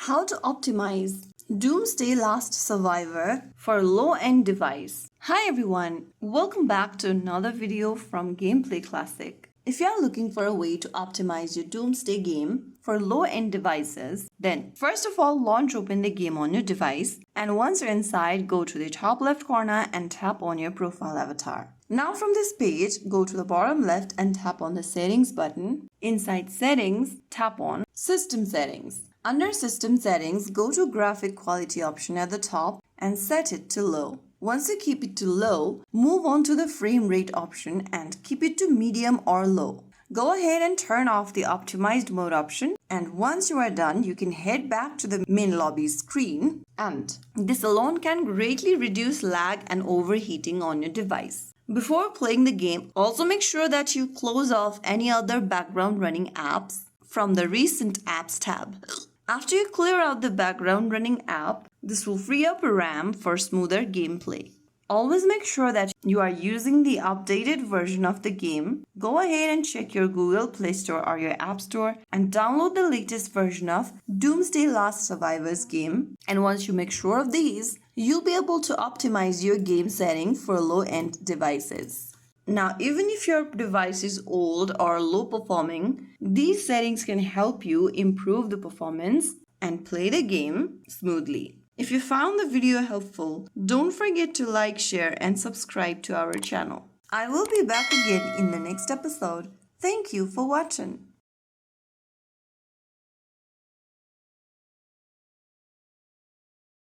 How to optimize Doomsday Last Survivor for low-end device. Hi everyone, welcome back to another video from Gameplay Classic. If you are looking for a way to optimize your Doomsday game for low-end devices, then first of all launch open the game on your device, and once you're inside, go to the top left corner and tap on your profile avatar. Now from this page, go to the bottom left and tap on the settings button. Inside settings, tap on system settings. Under system settings, go to graphic quality option at the top and set it to low. Once you keep it to low, move on to the frame rate option and keep it to medium or low. Go ahead and turn off the optimized mode option, and once you are done, you can head back to the main lobby screen, and this alone can greatly reduce lag and overheating on your device. Before playing the game, also make sure that you close off any other background running apps from the recent apps tab. After you clear out the background running app, this will free up RAM for smoother gameplay. Always make sure that you are using the updated version of the game. Go ahead and check your Google Play Store or your App Store and download the latest version of Doomsday Last Survivors game. And once you make sure of these, you'll be able to optimize your game setting for low-end devices. Now, even if your device is old or low performing, these settings can help you improve the performance and play the game smoothly. If you found the video helpful, don't forget to like, share, and subscribe to our channel. I will be back again in the next episode. Thank you for watching.